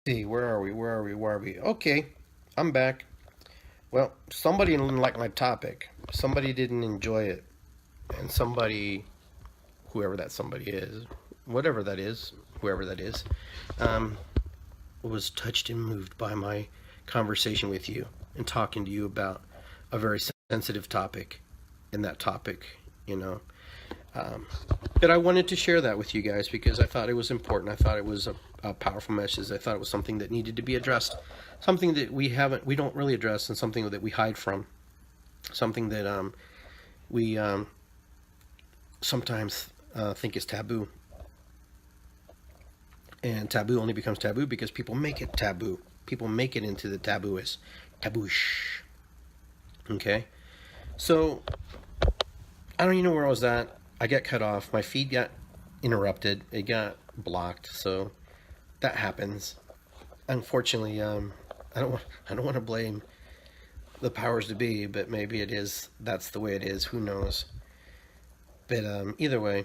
See, where are we? Okay, I'm back. Well, somebody didn't like my topic. Somebody didn't enjoy it. And somebody, whoever that somebody is, whatever that is, whoever that is, um, was touched and moved by my conversation with you and talking to you about a very sensitive topic. In that topic, you know. Um, but I wanted to share that with you guys because I thought it was important. I thought it was a powerful message. I thought it was something that needed to be addressed, something that we don't really address, and something that we hide from, something that we sometimes think is taboo. And taboo only becomes taboo because people make it taboo. People make it into the tabooist, taboosh. Okay, so I don't even know where I was at. I got cut off. My feed got interrupted. It got blocked. So that happens. Unfortunately, I don't want to blame the powers to be, but maybe it is. That's the way it is. Who knows? But either way,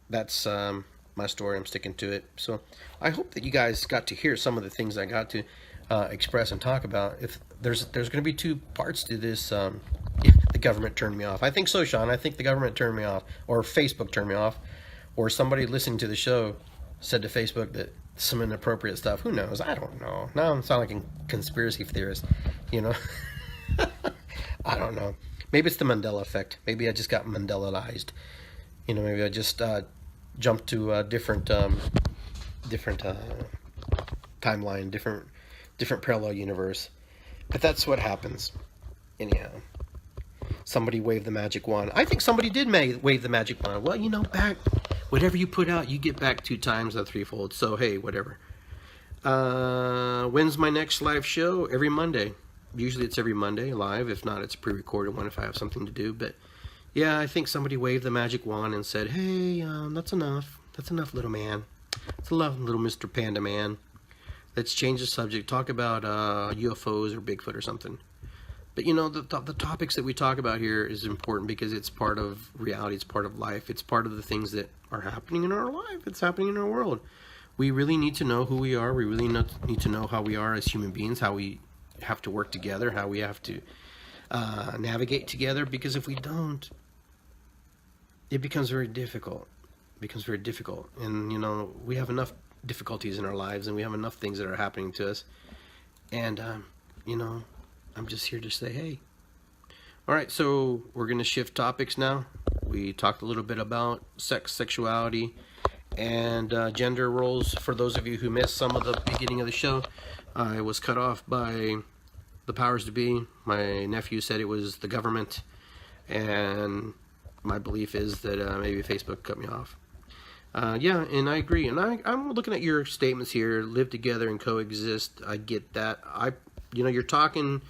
that's my story. I'm sticking to it. So I hope that you guys got to hear some of the things I got to express and talk about. If there's going to be two parts to this. If the government turned me off. I think so, Sean. I think the government turned me off, or Facebook turned me off, or somebody listening to the show said to Facebook that some inappropriate stuff. Who knows? I don't know. Now I'm sounding like a conspiracy theorist, you know. I don't know. Maybe it's the Mandela effect. Maybe I just got Mandelaized. You know, maybe I just jumped to a different timeline, different parallel universe. But that's what happens. Anyhow, somebody waved the magic wand. I think somebody did wave the magic wand. Well, you know, back whatever you put out, you get back 2 times the threefold. So hey, whatever. When's my next live show? Every Monday. Usually it's every Monday live. If not, it's a pre-recorded one if I have something to do. But yeah, I think somebody waved the magic wand and said, "Hey, that's enough. That's enough, little man. That's enough, little Mr. Panda Man. Let's change the subject. Talk about UFOs or Bigfoot or something." But you know, the topics that we talk about here is important because it's part of reality. It's part of life. It's part of the things that are happening in our life. It's happening in our world. We really need to know who we are. We really need to know how we are as human beings, how we have to work together, how we have to navigate together. Because if we don't, it becomes very difficult. It becomes very difficult. And, you know, we have enough difficulties in our lives and we have enough things that are happening to us. And, you know, I'm just here to say, hey. All right, so we're going to shift topics now. We talked a little bit about sex, sexuality, and gender roles. For those of you who missed some of the beginning of the show, I was cut off by the powers to be. My nephew said it was the government, and my belief is that maybe Facebook cut me off. Yeah, and I agree. And I'm looking at your statements here: live together and coexist. I get that. You're talking.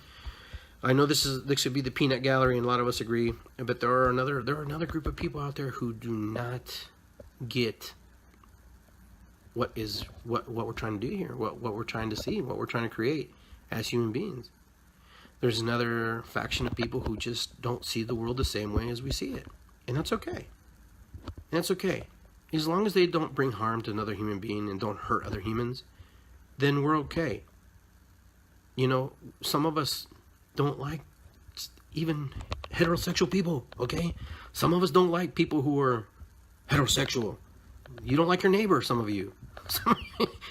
I know this should be the peanut gallery, and a lot of us agree. But there are another group of people out there who do not get what we're trying to do here, what we're trying to see, what we're trying to create as human beings. There's another faction of people who just don't see the world the same way as we see it, and that's okay. And that's okay, as long as they don't bring harm to another human being and don't hurt other humans, then we're okay. You know, some of us don't like even heterosexual people, okay? Some of us don't like people who are heterosexual. You don't like your neighbor, some of you.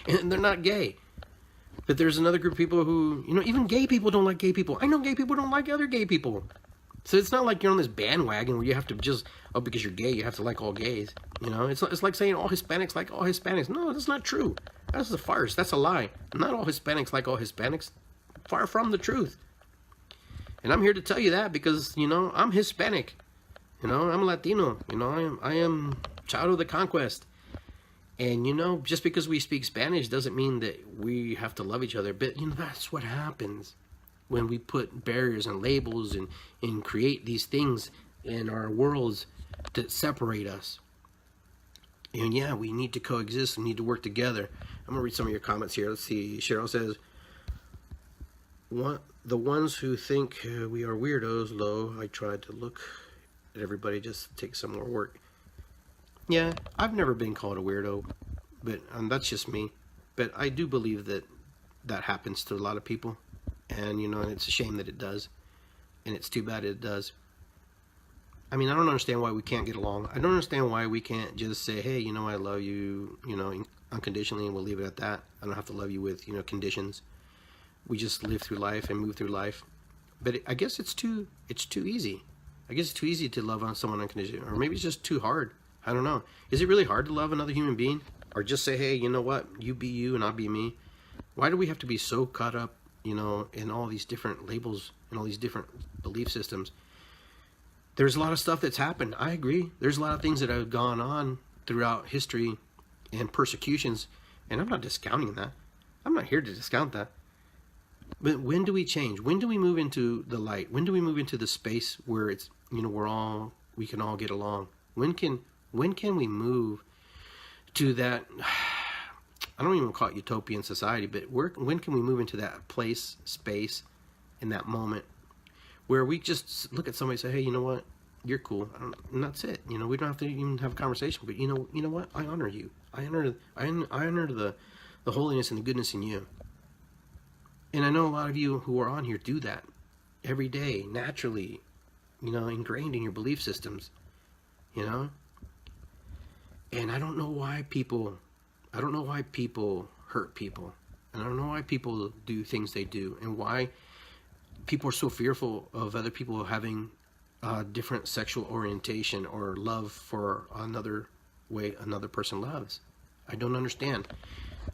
And they're not gay. But there's another group of people who, you know, even gay people don't like gay people. I know gay people don't like other gay people. So it's not like you're on this bandwagon where you have to just, because you're gay, you have to like all gays. You know, it's like saying all Hispanics like all Hispanics. No, that's not true. That's a farce. That's a lie. Not all Hispanics like all Hispanics. Far from the truth. And I'm here to tell you that because, you know, I'm Hispanic. You know, I'm Latino. You know, I am child of the conquest. And, you know, just because we speak Spanish doesn't mean that we have to love each other. But, you know, that's what happens when we put barriers and labels and create these things in our worlds that separate us. And, yeah, we need to coexist. We need to work together. I'm going to read some of your comments here. Let's see. Cheryl says, the ones who think we are weirdos, I tried to look at everybody, just take some more work. Yeah, I've never been called a weirdo, but that's just me. But I do believe that that happens to a lot of people. And, you know, and it's a shame that it does. And it's too bad it does. I mean, I don't understand why we can't get along. I don't understand why we can't just say, hey, you know, I love you, you know, unconditionally, and we'll leave it at that. I don't have to love you with, you know, conditions. We just live through life and move through life. But I guess it's too easy. I guess it's too easy to love on someone unconditionally. Or maybe it's just too hard. I don't know. Is it really hard to love another human being? Or just say, hey, you know what? You be you and I'll be me. Why do we have to be so caught up, you know, in all these different labels and all these different belief systems? There's a lot of stuff that's happened. I agree. There's a lot of things that have gone on throughout history and persecutions, and I'm not discounting that. I'm not here to discount that. But when do we change? When do we move into the light? When do we move into the space where it's, you know, we can all get along? When can we move to that? I don't even call it utopian society, but when can we move into that place, space, in that moment where we just look at somebody and say, hey, you know what? You're cool. And that's it. You know, we don't have to even have a conversation, but you know what? I honor you. I honor the holiness and the goodness in you. And I know a lot of you who are on here do that every day, naturally, you know, ingrained in your belief systems, you know? And I don't know why people hurt people. And I don't know why people do things they do, and why people are so fearful of other people having different sexual orientation or love for another way another person loves. I don't understand.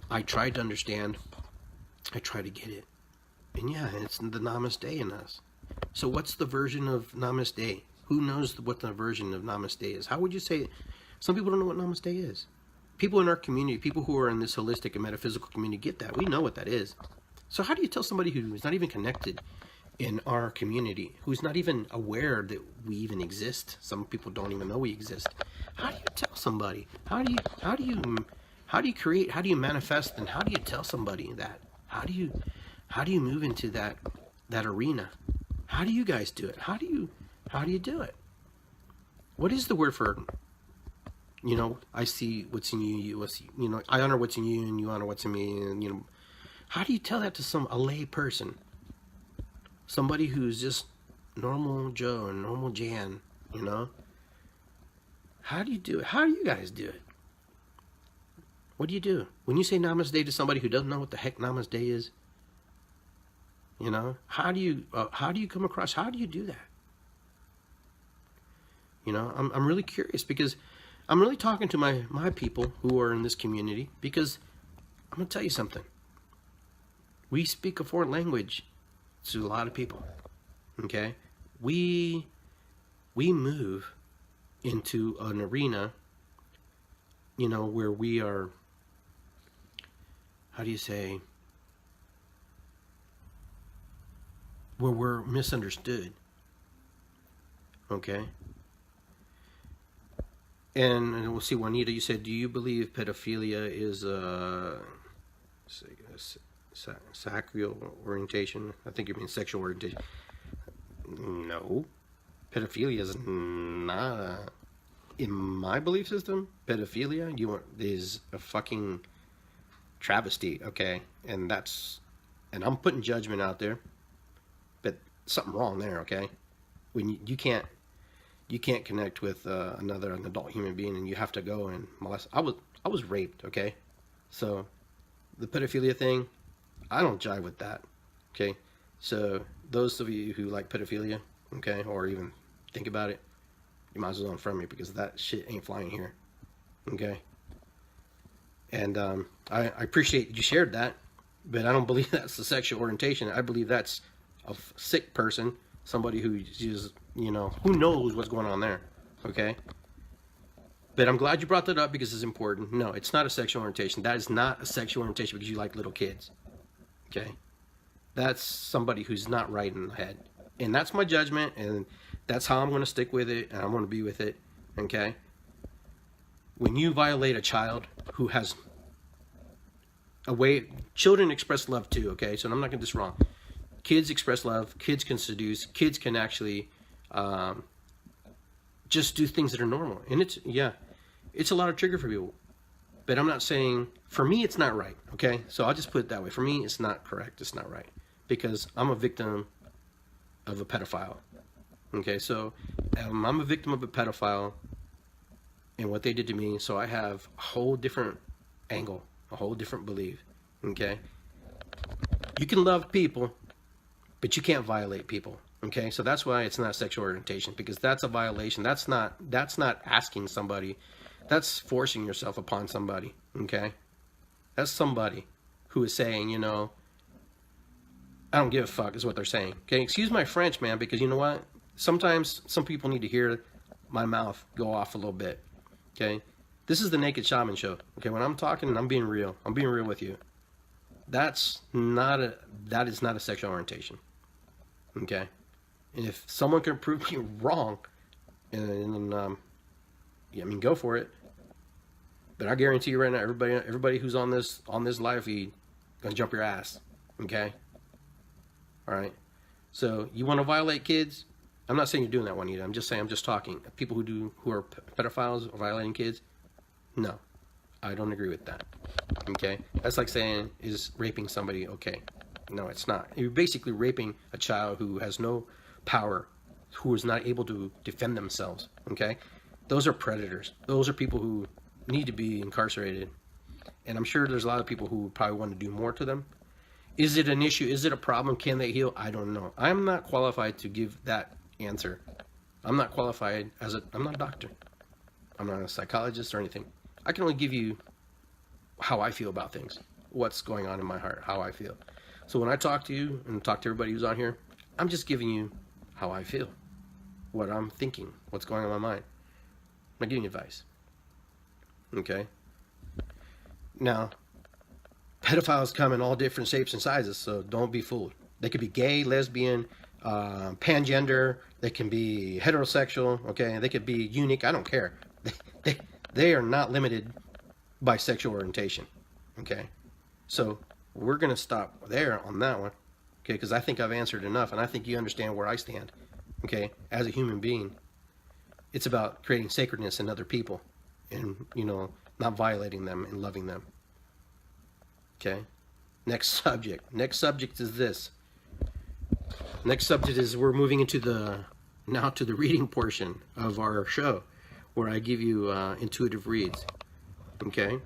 I tried to understand. I try to get it. And yeah, it's the namaste in us. So what's the version of namaste? Who knows what the version of namaste is? How would you say it? Some people don't know what namaste is. People in our community, people who are in this holistic and metaphysical community get that. We know what that is. So how do you tell somebody who is not even connected in our community, who's not even aware that we even exist? Some people don't even know we exist. How do you tell somebody? How do you create? How do you manifest? And how do you tell somebody that? How do you move into that arena? How do you guys do it? How do you do it? What is the word for, you know, I see what's in you, you know, I honor what's in you and you honor what's in me, and, you know, how do you tell that to a lay person? Somebody who's just normal Joe and normal Jan, you know? How do you do it? How do you guys do it? What do you do? When you say namaste to somebody who doesn't know what the heck namaste is, you know, how do you come across, how do you do that? You know, I'm really curious, because I'm really talking to my people who are in this community, because I'm going to tell you something. We speak a foreign language to a lot of people, okay? We move into an arena, you know, where we are, how do you say, where we're misunderstood, okay? And we'll see, Juanita, you said, do you believe pedophilia is a sacral orientation? I think you mean sexual orientation. No. Pedophilia is not in my belief system. Pedophilia is a fucking travesty, okay? And I'm putting judgment out there, but something wrong there, okay? When you can't connect with an adult human being, and you have to go and molest. I was raped, okay? So the pedophilia thing, I don't jive with that, okay? So those of you who like pedophilia, okay, or even think about it, you might as well unfriend me, because that shit ain't flying here, okay? And I appreciate you shared that, but I don't believe that's the sexual orientation. I believe that's a sick person, somebody who just, you know, who knows what's going on there, okay? But I'm glad you brought that up, because it's important. No, it's not a sexual orientation. That is not a sexual orientation because you like little kids, okay? That's somebody who's not right in the head. And that's my judgment, and that's how I'm going to stick with it, and I'm going to be with it, okay? When you violate a child who has a way, children express love too, okay? So I'm not going to get this wrong. Kids express love, kids can seduce, kids can actually just do things that are normal. And it's a lot of trigger for people. But I'm not saying, for me, it's not right, okay? So I'll just put it that way. For me, it's not correct. It's not right. Because I'm a victim of a pedophile, okay? So I'm a victim of a pedophile and what they did to me, so I have a whole different angle, a whole different belief, okay? You can love people, but you can't violate people, okay? So that's why it's not sexual orientation, because that's a violation. That's not asking somebody. That's forcing yourself upon somebody, okay? That's somebody who is saying, you know, I don't give a fuck is what they're saying, okay? Excuse my French, man, because you know what? Sometimes some people need to hear my mouth go off a little bit, okay? This is the Naked Shaman Show, okay? When I'm talking, I'm being real. I'm being real with you. That is not a sexual orientation, okay? And if someone can prove me wrong, and I mean, go for it. But I guarantee you right now, everybody who's on this live feed gonna jump your ass. Okay. All right. So you want to violate kids? I'm not saying you're doing that, Juanita. I'm just saying, I'm just talking. People who are pedophiles or violating kids. No, I don't agree with that. Okay. That's like saying, is raping somebody okay? No, it's not. You're basically raping a child who has no power, who is not able to defend themselves. Okay. Those are predators. Those are people who need to be incarcerated. And I'm sure there's a lot of people who probably want to do more to them. Is it an issue? Is it a problem? Can they heal? I don't know. I'm not qualified to give that answer. I'm not qualified I'm not a doctor. I'm not a psychologist or anything. I can only give you how I feel about things. What's going on in my heart, how I feel. So when I talk to you and talk to everybody who's on here, I'm just giving you how I feel. What I'm thinking. What's going on in my mind. I'm not giving you advice. Okay? Now, pedophiles come in all different shapes and sizes, so don't be fooled. They could be gay, lesbian, pangender. They can be heterosexual. Okay? They could be unique. I don't care. They are not limited by sexual orientation. Okay? So we're going to stop there on that one. Okay? Because I think I've answered enough, and I think you understand where I stand. Okay? As a human being. It's about creating sacredness in other people and, you know, not violating them and loving them. Okay? Next subject is this. Next subject is we're moving into the reading portion of our show where I give you intuitive reads. Okay?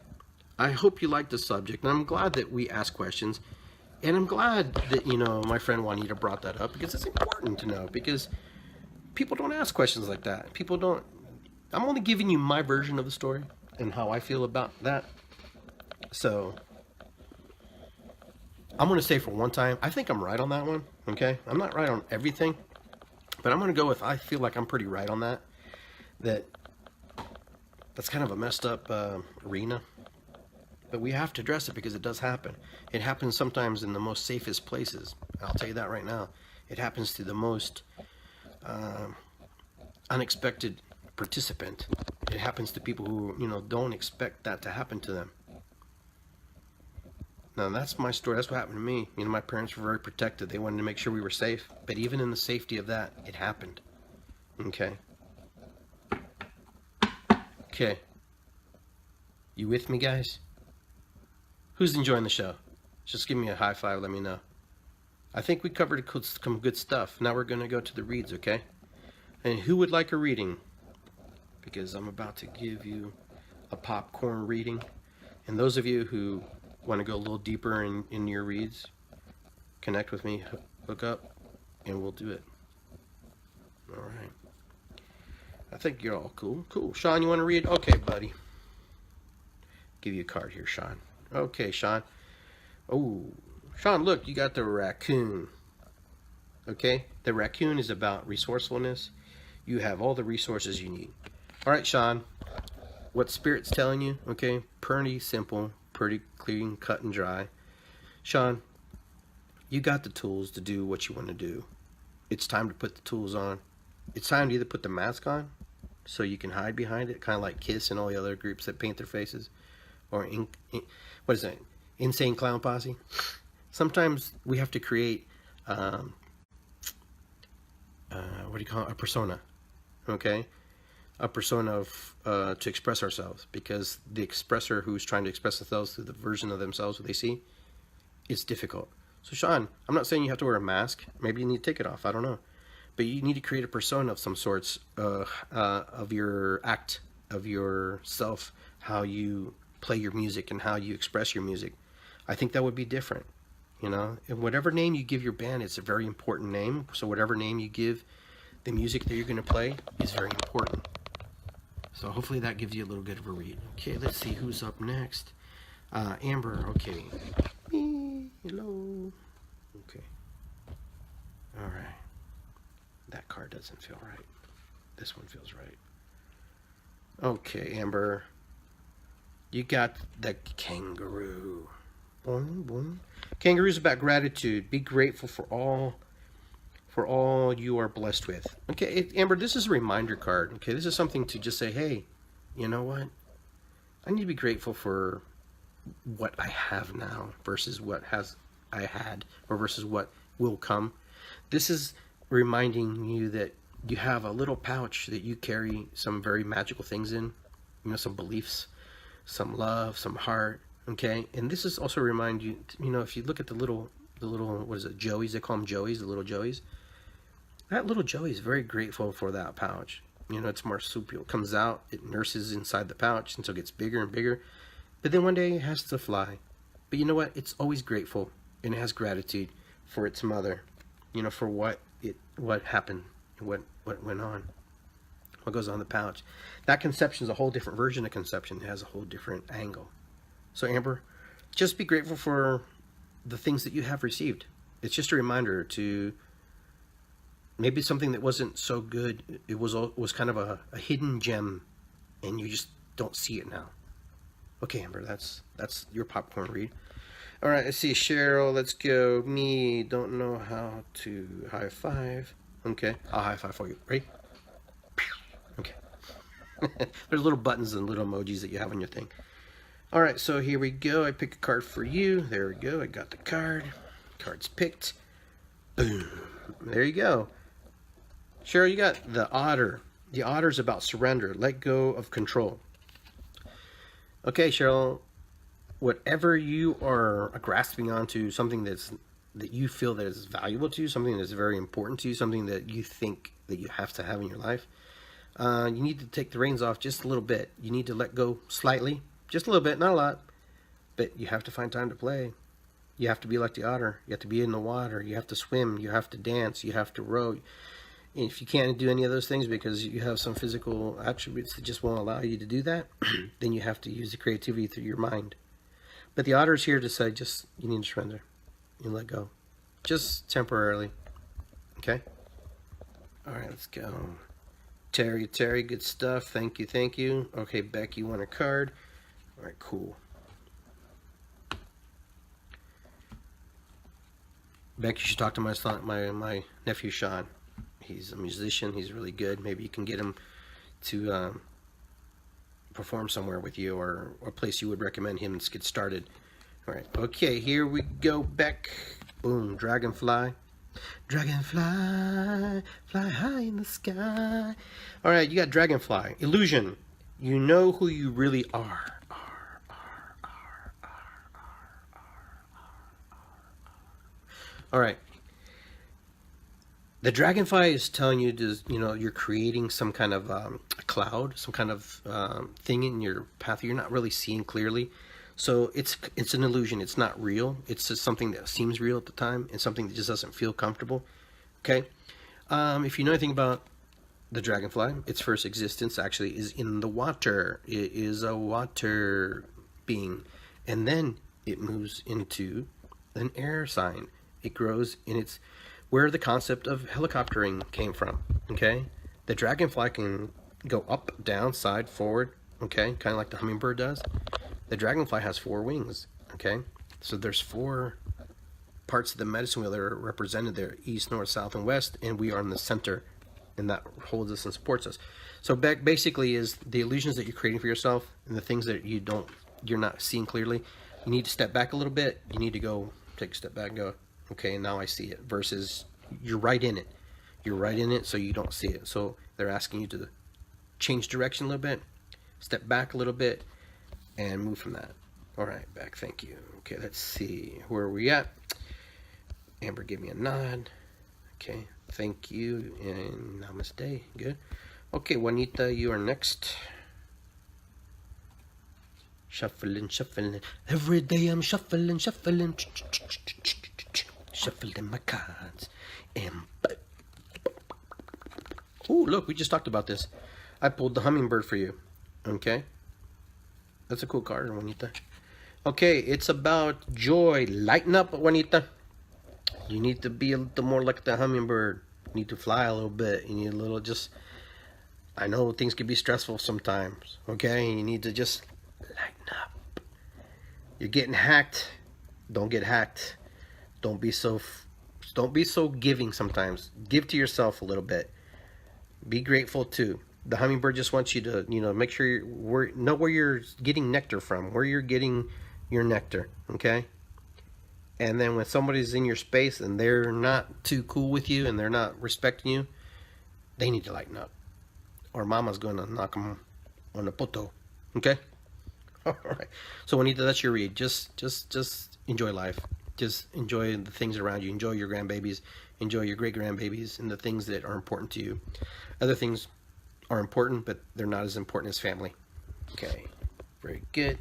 I hope you like the subject, and I'm glad that we ask questions. And I'm glad that, you know, my friend Juanita brought that up because it's important to know, because people don't ask questions like that. People don't. I'm only giving you my version of the story and how I feel about that. So I'm going to say for one time, I think I'm right on that one. Okay? I'm not right on everything, but I'm going to go with, I feel like I'm pretty right on that. That's kind of a messed up arena. But we have to address it because it does happen. It happens sometimes in the most safest places. I'll tell you that right now. It happens to the most unexpected participant. It happens to people who, you know, don't expect that to happen to them. Now, that's my story. That's what happened to me. You know, my parents were very protected. They wanted to make sure we were safe. But even in the safety of that, it happened. Okay. Okay. You with me, guys? Who's enjoying the show? Just give me a high five. Let me know. I think we covered some good stuff. Now we're going to go to the reads, okay? And who would like a reading? Because I'm about to give you a popcorn reading. And those of you who want to go a little deeper in your reads, connect with me, hook up, and we'll do it. All right. I think you're all cool. Cool. Sean, you want to read? Okay, buddy. Give you a card here, Sean. Okay, Sean. Oh, Sean, look, you got the raccoon. Okay? The raccoon is about resourcefulness. You have all the resources you need. All right, Sean. What Spirit's telling you, okay? Pretty simple, pretty clean, cut and dry. Sean, you got the tools to do what you want to do. It's time to put the tools on. It's time to either put the mask on so you can hide behind it, kind of like Kiss and all the other groups that paint their faces. Or, what is that? Insane Clown Posse. Sometimes we have to create, what do you call it? A persona. Okay? a persona of to express ourselves, because the expressor who's trying to express themselves through the version of themselves that they see, it's difficult. So Sean, I'm not saying you have to wear a mask. Maybe you need to take it off. I don't know. But you need to create a persona of some sorts of your act, of yourself, how you play your music and how you express your music. I think that would be different. You know, and whatever name you give your band, it's a very important name. So whatever name you give the music that you're going to play is very important. So hopefully that gives you a little bit of a read. Okay, let's see who's up next. Amber, okay. Me, hello. Okay. All right. That card doesn't feel right. This one feels right. Okay, Amber. You got the kangaroo. Boing, boing. Kangaroo's about gratitude. Be grateful for all you are blessed with. Okay, Amber, this is a reminder card. Okay, this is something to just say, hey, you know what? I need to be grateful for what I have now versus what I had, or versus what will come. This is reminding you that you have a little pouch that you carry some very magical things in, you know, some beliefs, some love, some heart. Okay, and this is also remind you, you know, if you look at the little, what is it, joeys? They call them joeys, the little joeys. That little joey is very grateful for that pouch. You know, it's marsupial. It comes out, it nurses inside the pouch until it gets bigger and bigger. But then one day it has to fly. But you know what? It's always grateful, and it has gratitude for its mother. You know, for what happened, what went on, what goes on in the pouch. That conception is a whole different version of conception. It has a whole different angle. So Amber, just be grateful for the things that you have received. It's just a reminder to maybe something that wasn't so good. It was kind of a hidden gem, and you just don't see it now. Okay, Amber, that's your popcorn read. All right, let's see, Cheryl. Let's go. Me, don't know how to high five. Okay, I'll high five for you. Ready? Okay. There's little buttons and little emojis that you have on your thing. All right, so here we go. I pick a card for you. There we go. I got the card. Card's picked. Boom. There you go. Cheryl, you got the otter. The otter's about surrender. Let go of control. Okay, Cheryl. Whatever you are grasping onto, something that you feel that is valuable to you, something that's very important to you, something that you think that you have to have in your life, you need to take the reins off just a little bit. You need to let go slightly. Just a little bit, not a lot, but you have to find time to play. You have to be like the otter. You have to be in the water. You have to swim. You have to dance. You have to row. And if you can't do any of those things because you have some physical attributes that just won't allow you to do that, then you have to use the creativity through your mind. But the otter is here to say, just, you need to surrender. You let go. Just temporarily. Okay? All right, let's go. Terry, good stuff. Thank you. Okay, Beck, you want a card? All right, cool. Beck, you should talk to my son, my nephew Sean. He's a musician. He's really good. Maybe you can get him to perform somewhere with you, or a place you would recommend him to get started. All right. Okay, here we go. Beck. Boom. Dragonfly. Dragonfly, fly high in the sky. All right, you got dragonfly. Illusion. You know who you really are. All right. The dragonfly is telling you to, you're creating some kind of a cloud, some kind of thing in your path you're not really seeing clearly. So it's an illusion. It's not real. It's just something that seems real at the time, and something that just doesn't feel comfortable. Okay. If you know anything about the dragonfly, its first existence actually is in the water. It is a water being, and then it moves into an air sign. It grows in its where the concept of helicoptering came from. Okay, the dragonfly can go up, down, side, forward. Okay, kind of like the hummingbird does. The dragonfly has 4 wings. Okay, so there's 4 parts of the medicine wheel that are represented there: east, north, south, and west, and we are in the center, and that holds us and supports us. So basically is the illusions that you're creating for yourself and the things that you're not seeing clearly. You need to step back a little bit. You need to go take a step back and go, okay, now I see it, versus you're right in it. You're right in it, so you don't see it. So they're asking you to change direction a little bit, step back a little bit, and move from that. All right, back. Thank you. Okay, let's see. Where are we at? Amber, give me a nod. Okay, thank you, and namaste. Good. Okay, Juanita, you are next. Shuffling, shuffling. Every day I'm shuffling, shuffling. Shuffling my cards. And oh, look, we just talked about this. I pulled the hummingbird for you. Okay? That's a cool card, Juanita. Okay, it's about joy. Lighten up, Juanita. You need to be a little more like the hummingbird. You need to fly a little bit. You need a little just... I know things can be stressful sometimes. Okay? You need to just lighten up. You're getting hacked. Don't get hacked. Don't be so giving sometimes. Give to yourself a little bit. Be grateful too. The hummingbird just wants you to, make sure know where you're getting nectar from, where you're getting your nectar, okay? And then when somebody's in your space and they're not too cool with you and they're not respecting you, they need to lighten up. Or mama's going to knock them on the poto, okay? All right. So Juanita, that's your read. Just enjoy life. Just enjoy the things around you. Enjoy your grandbabies. Enjoy your great-grandbabies and the things that are important to you. Other things are important, but they're not as important as family. Okay, very good.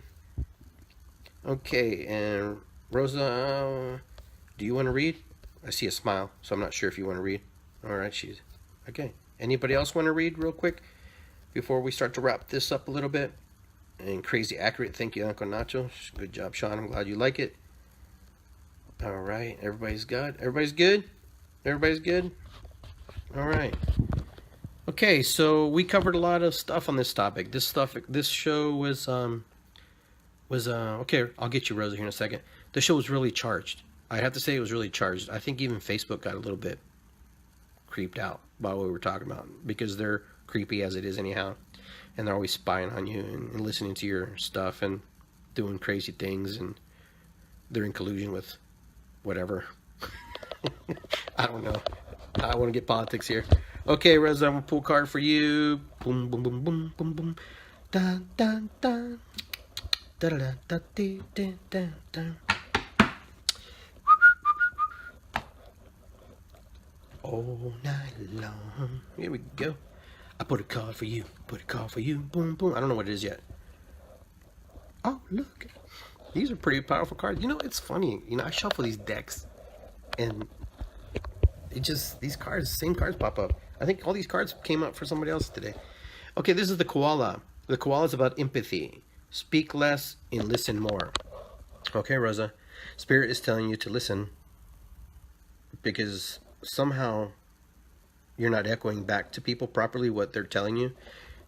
Okay, and Rosa, do you want to read? I see a smile, so I'm not sure if you want to read. All right, she's okay. Anybody else want to read real quick before we start to wrap this up a little bit? And crazy accurate. Thank you, Uncle Nacho. Good job, Sean. I'm glad you like it. All right, everybody's good. Everybody's good. Everybody's good. All right. Okay, so we covered a lot of stuff on this topic. This show was okay. I'll get you, Rosa, here in a second. The show was really charged. I have to say it was really charged. I think even Facebook got a little bit creeped out by what we were talking about because they're creepy as it is anyhow, and they're always spying on you and listening to your stuff and doing crazy things, and they're in collusion with whatever. I don't know. I want to get politics here. Okay, Rosa, I'm gonna pull a card for you. Boom, boom, boom, boom, boom, boom. Dun, dun, dun. Da, da, da, da, dee, dee, da, da. All night long. Here we go. I put a card for you. Put a card for you. Boom, boom. I don't know what it is yet. Oh, look. These are pretty powerful cards. It's funny. I shuffle these decks, and these cards, same cards pop up. I think all these cards came up for somebody else today. Okay, this is the koala. The koala is about empathy. Speak less and listen more. Okay, Rosa. Spirit is telling you to listen because somehow you're not echoing back to people properly what they're telling you.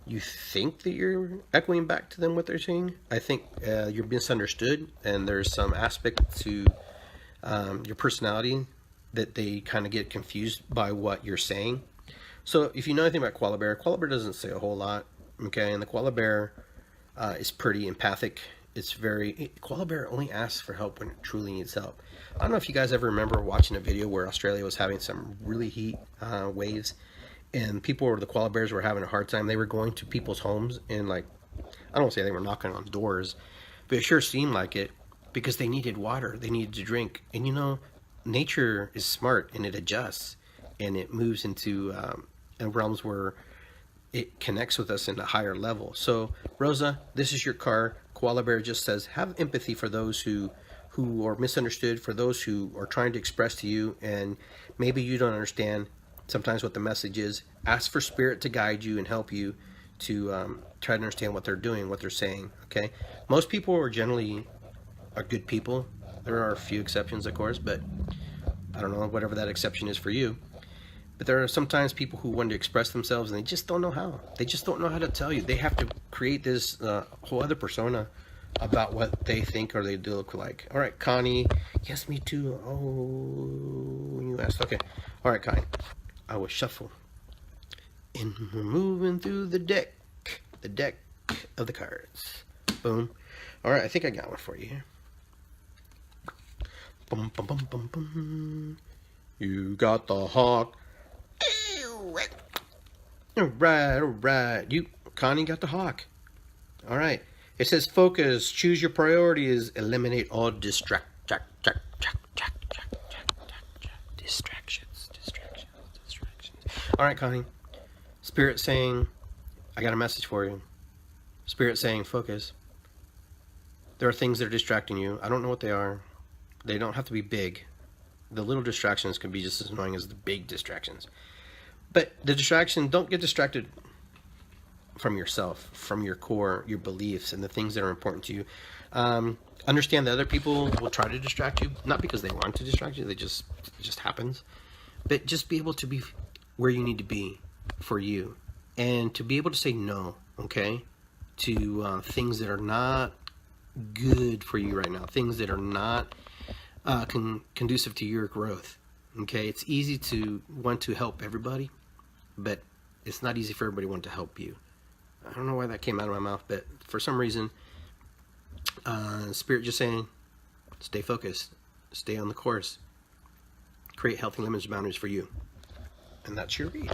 You think that you're echoing back to them what they're saying. I think you're misunderstood, and there's some aspect to your personality that they kind of get confused by what you're saying. So if you know anything about koala bear doesn't say a whole lot, okay? And the koala bear is pretty empathic. Koala bear only asks for help when it truly needs help. I don't know if you guys ever remember watching a video where Australia was having some really heat waves, and the koala bears were having a hard time. They were going to people's homes, and I don't want to say they were knocking on doors, but it sure seemed like it because they needed water, they needed to drink. And nature is smart, and it adjusts, and it moves into realms where it connects with us in a higher level. So, Rosa, this is your card. Koala bear just says, have empathy for those who are misunderstood, for those who are trying to express to you, and maybe you don't understand sometimes what the message is. Ask for spirit to guide you and help you to try to understand what they're doing, what they're saying, okay? Most people are good people. There are a few exceptions, of course, but I don't know, whatever that exception is for you. But there are sometimes people who want to express themselves and they just don't know how. They just don't know how to tell you. They have to create this whole other persona about what they think or they do look like. All right, Connie. Yes, me too. Oh, you asked. Okay. All right, Connie. I will shuffle. And we're moving through the deck of the cards. Boom. All right, I think I got one for you here. Boom, boom, boom, boom, boom. You got the hawk. All right. Connie got the hawk. All right. It says focus, choose your priorities, eliminate all distractions. All right, Connie. Spirit saying, I got a message for you. Spirit saying, focus. There are things that are distracting you. I don't know what they are. They don't have to be big. The little distractions can be just as annoying as the big distractions. But the distraction, don't get distracted from yourself, from your core, your beliefs, and the things that are important to you. Understand that other people will try to distract you, not because they want to distract you, it just happens. But just be able to be where you need to be for you, and to be able to say no, okay, to things that are not good for you right now, things that are not conducive to your growth. Okay, it's easy to want to help everybody, but it's not easy for everybody to want to help you. I don't know why that came out of my mouth, but for some reason, Spirit just saying, stay focused, stay on the course, create healthy limits and boundaries for you. And that's your read.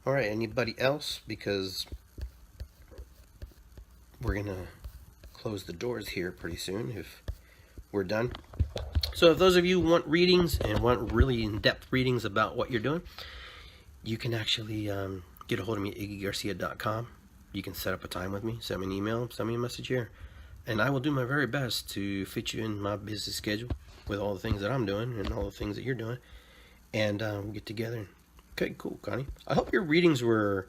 All right, anybody else? Because we're going to close the doors here pretty soon if we're done. So if those of you want readings and want really in-depth readings about what you're doing, you can actually get a hold of me at iggygarcia.com. You can set up a time with me, send me an email, send me a message here, and I will do my very best to fit you in my busy schedule with all the things that I'm doing and all the things that you're doing, and we'll get together. Okay, cool, Connie. I hope your readings were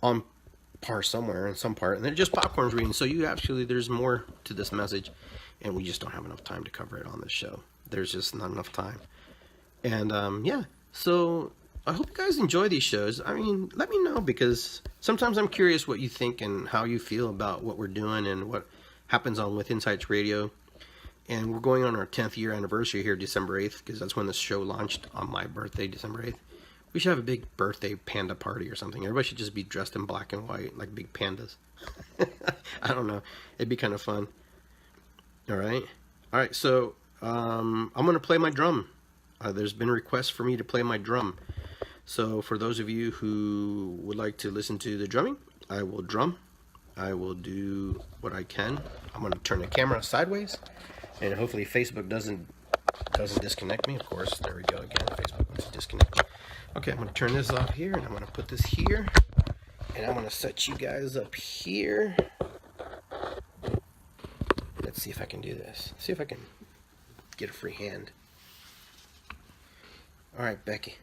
on par somewhere in some part, and they're just popcorn's readings, so you actually, there's more to this message, and we just don't have enough time to cover it on this show. There's just not enough time. And yeah, so I hope you guys enjoy these shows. I mean, let me know, because sometimes I'm curious what you think and how you feel about what we're doing and what happens on With Insights Radio. And we're going on our 10th year anniversary here, December 8th, because that's when the show launched on my birthday, December 8th. We should have a big birthday panda party or something. Everybody should just be dressed in black and white, like big pandas. I don't know. It'd be kind of fun. All right. All right. So I'm going to play my drum. There's been requests for me to play my drum. So for those of you who would like to listen to the drumming, I will drum. I will do what I can. I'm going to turn the camera sideways, and hopefully Facebook doesn't disconnect me. Of course, there we go again. Facebook wants to disconnect me. Okay, I'm going to turn this off here, and I'm going to put this here, and I'm going to set you guys up here. Let's see if I can do this. See if I can get a free hand. All right, Becky.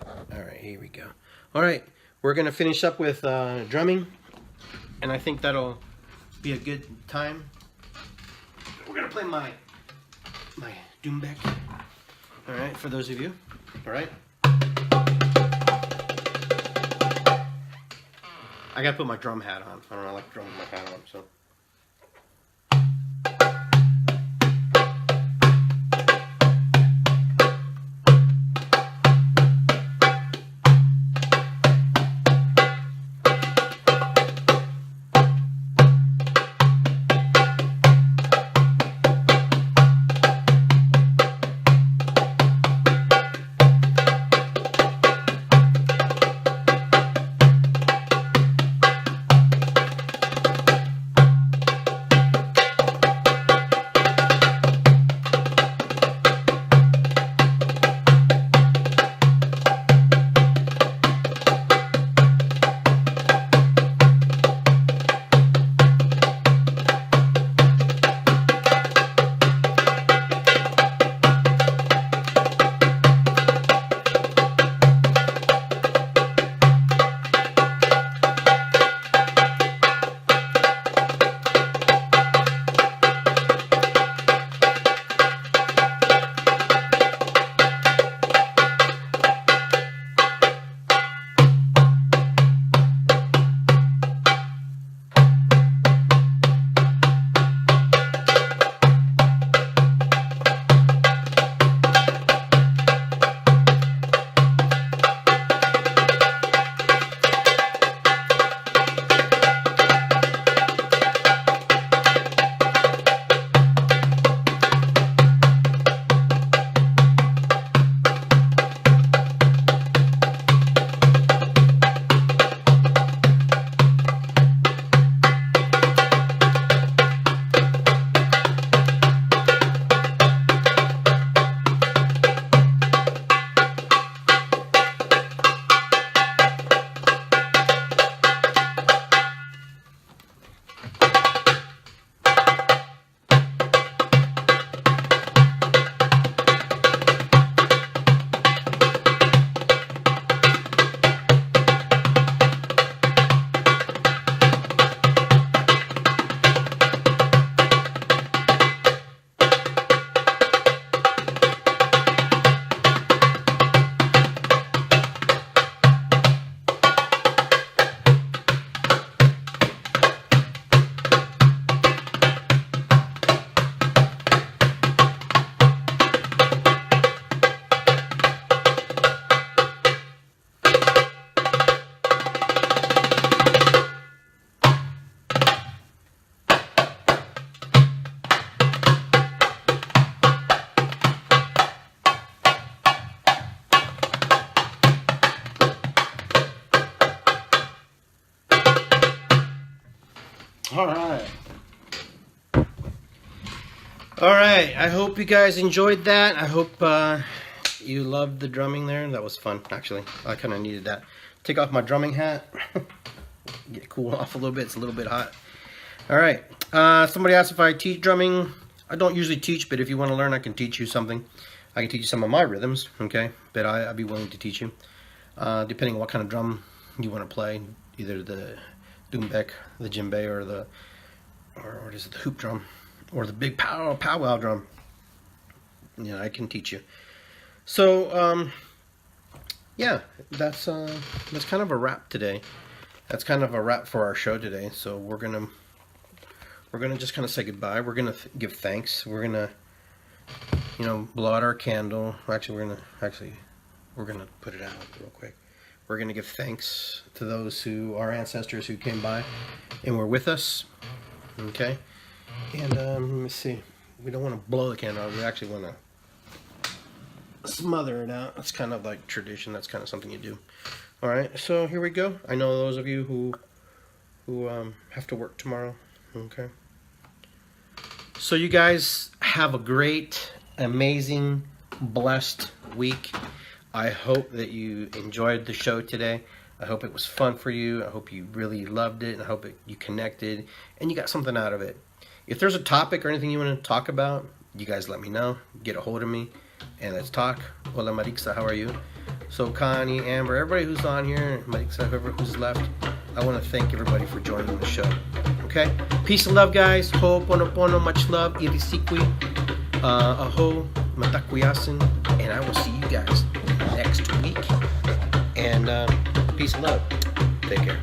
All right, here we go. All right, we're going to finish up with drumming, and I think that'll be a good time. We're going to play my doombek. All right, for those of you. All right. I got to put my drum hat on. I don't know, I like drumming with my hat on, so. All right. All right. I hope you guys enjoyed that. I hope you loved the drumming there. That was fun, actually. I kind of needed that. Take off my drumming hat. Get it cool off a little bit. It's a little bit hot. All right. Somebody asked if I teach drumming. I don't usually teach, but if you want to learn, I can teach you something. I can teach you some of my rhythms, okay? But I'd be willing to teach you, depending on what kind of drum you want to play. Either the doumbek, the djembe, or what is it, the hoop drum, or the big powwow drum. Yeah, I can teach you. So, yeah, that's kind of a wrap today. That's kind of a wrap for our show today. So we're gonna just kind of say goodbye. We're gonna give thanks. We're gonna, blow out our candle. Actually, we're gonna put it out real quick. We're gonna give thanks to our ancestors who came by and were with us. Okay, and let me see. We don't want to blow the candle out. We actually want to smother it out. That's kind of like tradition. That's kind of something you do. All right, so here we go. I know those of you who have to work tomorrow. Okay. So you guys have a great, amazing, blessed week. I hope that you enjoyed the show today. I hope it was fun for you. I hope you really loved it. And I hope you connected and you got something out of it. If there's a topic or anything you want to talk about, you guys let me know. Get a hold of me and let's talk. Hola Marixa, how are you? So Connie, Amber, everybody who's on here, Marixa, whoever who's left, I want to thank everybody for joining the show. Okay? Peace and love, guys. Ho'oponopono, much love. Irisikwi, aho, matakuyasin, and I will see you guys next week. And peace and love. Take care.